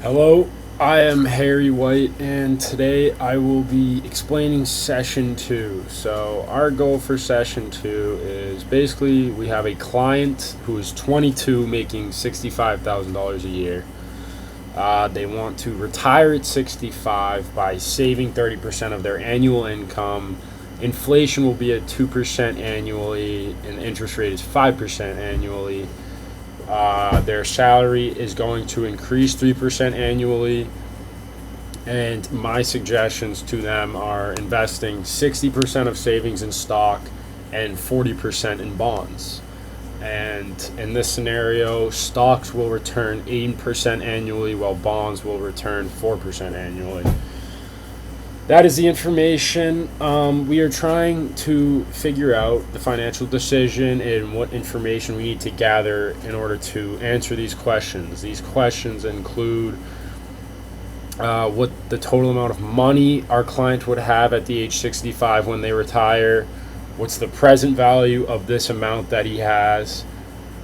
Hello, I am Harry White, and today I will be explaining session two. So, our goal for session two is basically we have a client who is 22 making $65,000 a year. They want to retire at 65 by saving 30% of their annual income. Inflation will be at 2% annually, and the interest rate is 5% annually. Their salary is going to increase 3% annually. And my suggestions to them are investing 60% of savings in stock and 40% in bonds. And in this scenario, stocks will return 8% annually while bonds will return 4% annually. That is the information. We are trying to figure out the financial decision and what information we need to gather in order to answer these questions. These questions include what the total amount of money our client would have at the age 65 when they retire, what's the present value of this amount that he has,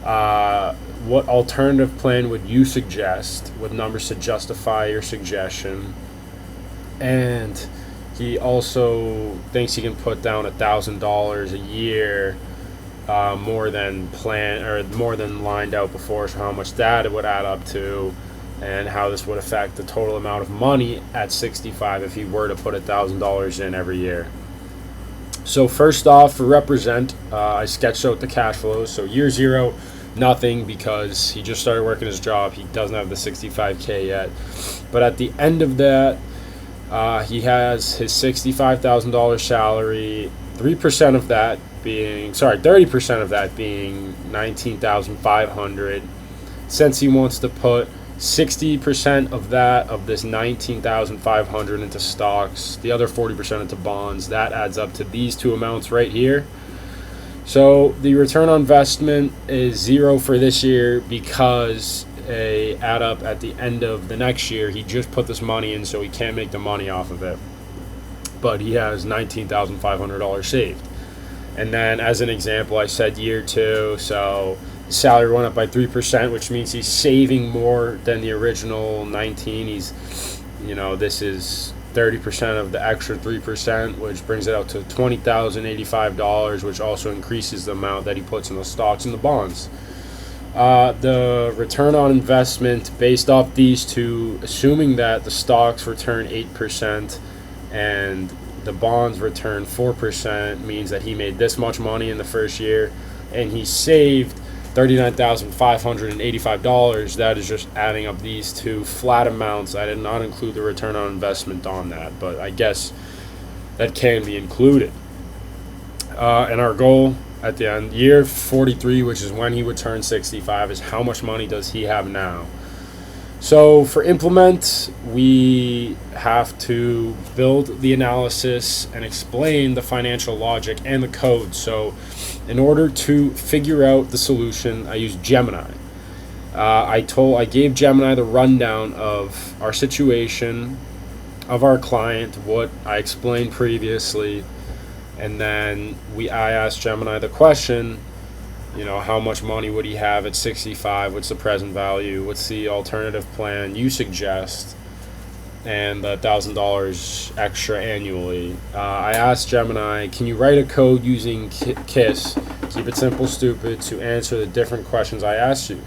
what alternative plan would you suggest with numbers to justify your suggestion, and he also thinks he can put down $1,000 a year, more than plan or more than lined out before, so how much that it would add up to, and how this would affect the total amount of money at 65 if he were to put $1,000 in every year. So first off, for represent, I sketched out the cash flows. So year zero, nothing, because he just started working his job. He doesn't have the 65K yet. But at the end of that, he has his $65,000 salary, 3% of that being, 30% of that being $19,500. Since he wants to put 60% of that, of this $19,500 into stocks, the other 40% into bonds, that adds up to these two amounts right here. So the return on investment is zero for this year because a add up at the end of the next year. He just put this money in, so he can't make the money off of it. But he has $19,500 saved. And then, as an example, I said year two, so his salary went up by 3%, which means he's saving more than the original 19. This is 30% of the extra 3%, which brings it out to $20,085, which also increases the amount that he puts in the stocks and the bonds. The return on investment based off these two, assuming that the stocks return 8% and the bonds return 4%, means that he made this much money in the first year and he saved $39,585. That is just adding up these two flat amounts. I did not include the return on investment on that, but I guess that can be included. And our goal at the end, year 43, which is when he would turn 65, is how much money does he have now? So for implement, we have to build the analysis and explain the financial logic and the code. So in order to figure out the solution, I used Gemini. I gave Gemini the rundown of our situation, of our client, what I explained previously, and then I asked Gemini the question, how much money would he have at 65? What's the present value? What's the alternative plan you suggest? And the $1,000 extra annually. I asked Gemini, can you write a code using KISS, keep it simple, stupid, to answer the different questions I asked you?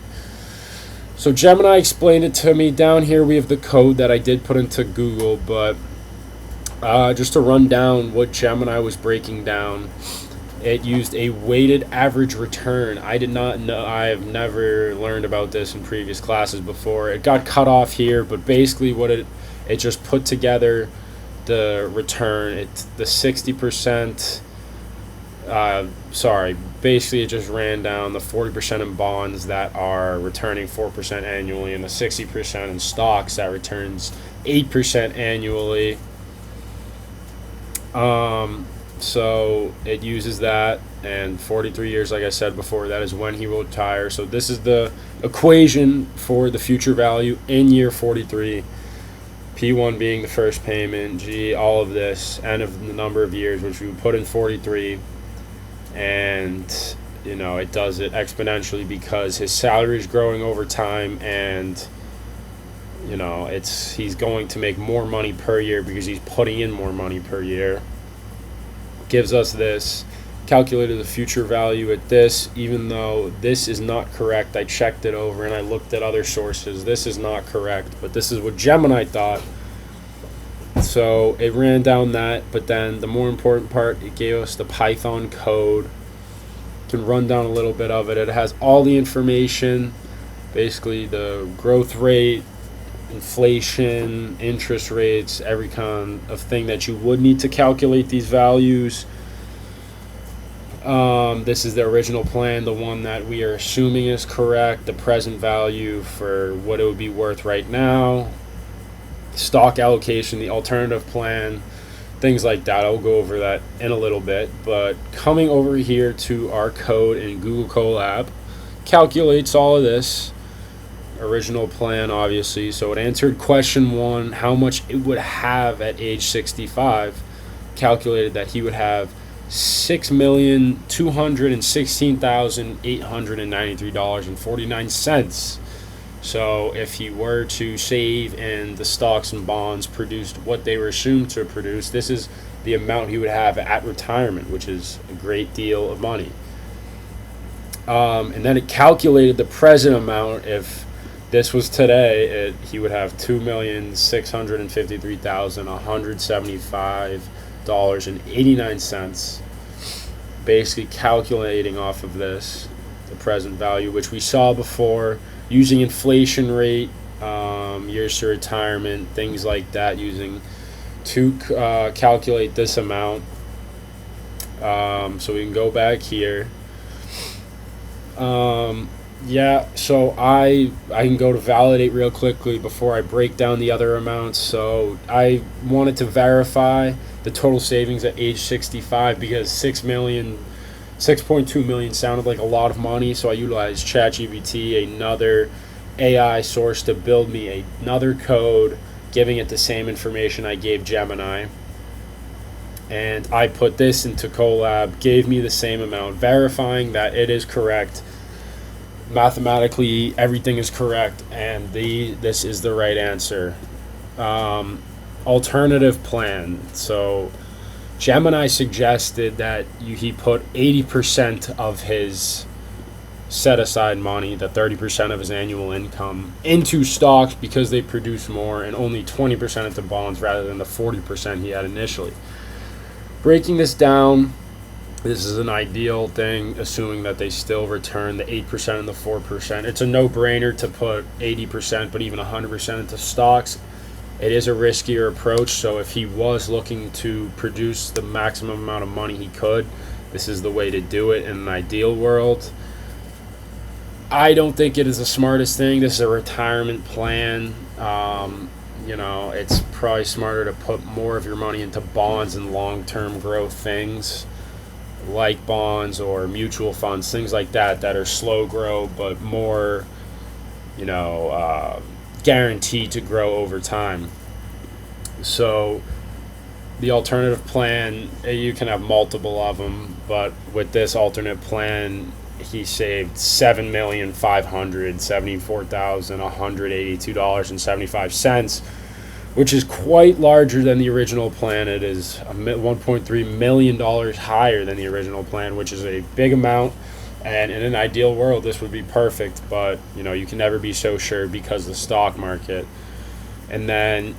So Gemini explained it to me. Down here we have the code that I did put into Google, but just to run down what Gemini was breaking down, it used a weighted average return. I did not know, I have never learned about this in previous classes before. It got cut off here, but basically what it just put together the return. It's the 60%, basically it just ran down the 40% in bonds that are returning 4% annually and the 60% in stocks that returns 8% annually. So it uses that, and 43 years, like I said before, that is when he will retire. So this is the equation for the future value in year 43. P1 being the first payment, G, all of this, and of the number of years, which we put in 43. And, it does it exponentially because his salary is growing over time, and he's going to make more money per year because he's putting in more money per year. Gives us this, calculated the future value at this, even though this is not correct. I checked it over and I looked at other sources. This is not correct, but this is what Gemini thought. So it ran down that, but then the more important part, it gave us the Python code. Can run down a little bit of it. It has all the information, basically the growth rate, inflation, interest rates, every kind of thing that you would need to calculate these values. This is the original plan, the one that we are assuming is correct, the present value for what it would be worth right now, stock allocation, the alternative plan, things like that. I'll go over that in a little bit, but coming over here to our code in Google Colab, calculates all of this. Original plan, obviously. So it answered question 1, how much it would have at age 65. Calculated that he would have $6,216,893.49. So if he were to save and the stocks and bonds produced what they were assumed to produce, this is the amount he would have at retirement, which is a great deal of money. And then it calculated the present amount. If this was today, he would have $2,653,175.89. Basically calculating off of this, the present value, which we saw before, using inflation rate, years to retirement, things like that, using to calculate this amount. So we can go back here. So I can go to validate real quickly before I break down the other amounts. So I wanted to verify the total savings at age 65 because 6.2 million sounded like a lot of money. So I utilized ChatGPT, another AI source, to build me another code, giving it the same information I gave Gemini. And I put this into Colab, gave me the same amount, verifying that it is correct. Mathematically, everything is correct, and this is the right answer. Alternative plan. So Gemini suggested that he put 80% of his set-aside money, the 30% of his annual income, into stocks because they produce more, and only 20% into bonds rather than the 40% he had initially. Breaking this down, this is an ideal thing, assuming that they still return the 8% and the 4%. It's a no-brainer to put 80%, but even 100% into stocks. It is a riskier approach, so if he was looking to produce the maximum amount of money he could, this is the way to do it in an ideal world. I don't think it is the smartest thing. This is a retirement plan. It's probably smarter to put more of your money into bonds and long-term growth things, like bonds or mutual funds, things like that are slow grow but more, guaranteed to grow over time. So the alternative plan, you can have multiple of them, but with this alternate plan, he saved $7,574,182.75, which is quite larger than the original plan. It is $1.3 million higher than the original plan, which is a big amount. And in an ideal world, this would be perfect, but you can never be so sure because of the stock market. And then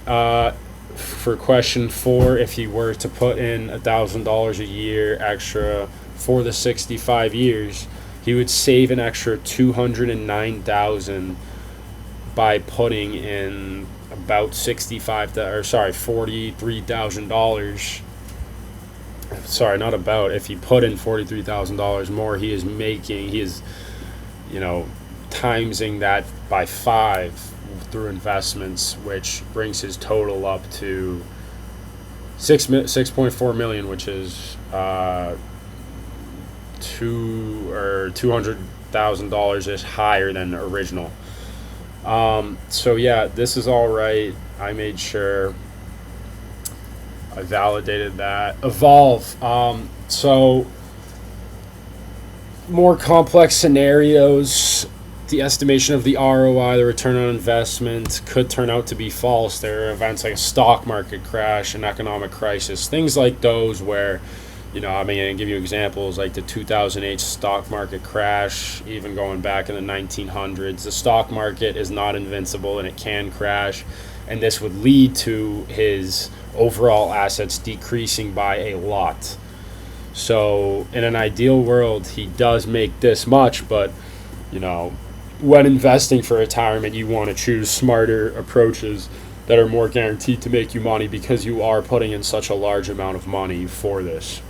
for question 4, if he were to put in $1,000 a year extra for the 65 years, he would save an extra $209,000 by putting in about $43,000. Sorry, not about. If he put in $43,000 more, he is timesing that by 5 through investments, which brings his total up to $6.4 million, which is $200,000 is higher than the original. So yeah, this is all right. I made sure I validated that. Evolve. So more complex scenarios. the estimation of the ROI, the return on investment, could turn out to be false. There are events like a stock market crash, an economic crisis, things like those where, I mean, I can give you examples like the 2008 stock market crash, even going back in the 1900s. The stock market is not invincible and it can crash, and this would lead to his overall assets decreasing by a lot. So in an ideal world, he does make this much, but, when investing for retirement, you want to choose smarter approaches that are more guaranteed to make you money because you are putting in such a large amount of money for this.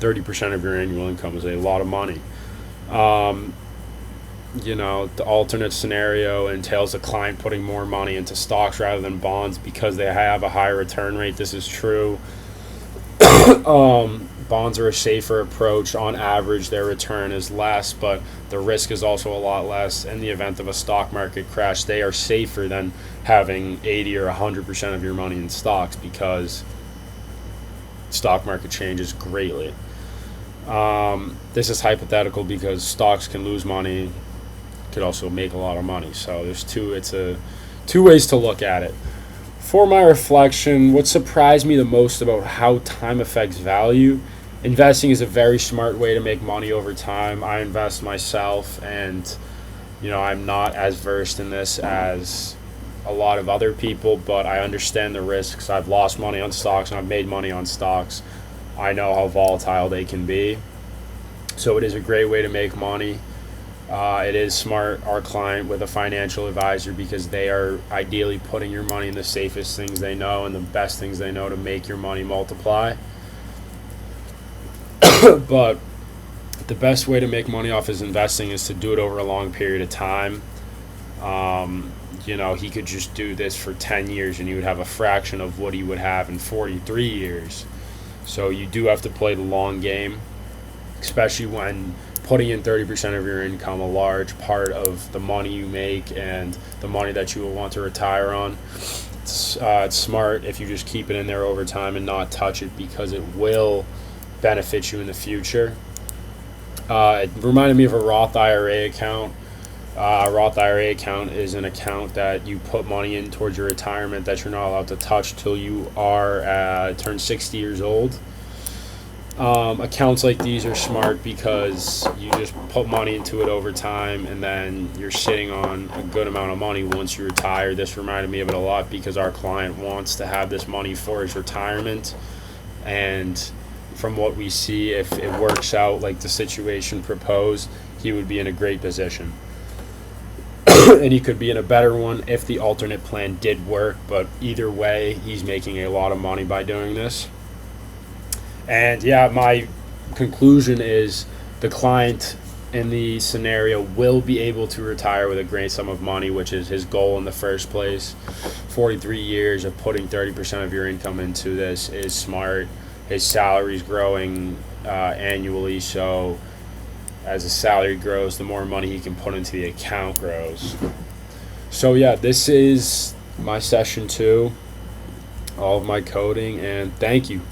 30% of your annual income is a lot of money. The alternate scenario entails a client putting more money into stocks rather than bonds because they have a higher return rate. This is true. Bonds are a safer approach. On average, their return is less, but the risk is also a lot less. In the event of a stock market crash, they are safer than having 80 or 100% of your money in stocks because stock market changes greatly. This is hypothetical because stocks can lose money, could also make a lot of money. So there's two ways to look at it. For my reflection, what surprised me the most about how time affects value, investing is a very smart way to make money over time. I invest myself, and I'm not as versed in this as a lot of other people, but I understand the risks. I've lost money on stocks and I've made money on stocks. I know how volatile they can be. So it is a great way to make money. It is smart, our client, with a financial advisor because they are ideally putting your money in the safest things they know and the best things they know to make your money multiply. But the best way to make money off his investing is to do it over a long period of time. He could just do this for 10 years and he would have a fraction of what he would have in 43 years. So you do have to play the long game, especially when putting in 30% of your income, a large part of the money you make and the money that you will want to retire on. It's smart if you just keep it in there over time and not touch it because it will benefit you in the future. It reminded me of a Roth IRA account. A Roth IRA account is an account that you put money in towards your retirement that you're not allowed to touch till you turn 60 years old. Accounts like these are smart because you just put money into it over time and then you're sitting on a good amount of money once you retire. This reminded me of it a lot because our client wants to have this money for his retirement, and from what we see, if it works out like the situation proposed, he would be in a great position. And he could be in a better one if the alternate plan did work, but either way, he's making a lot of money by doing this. And yeah, my conclusion is the client in the scenario will be able to retire with a great sum of money, which is his goal in the first place. 43 years of putting 30% of your income into this is smart. His salary is growing annually, so as his salary grows, the more money he can put into the account grows. So yeah, this is my session 2, all of my coding, and thank you.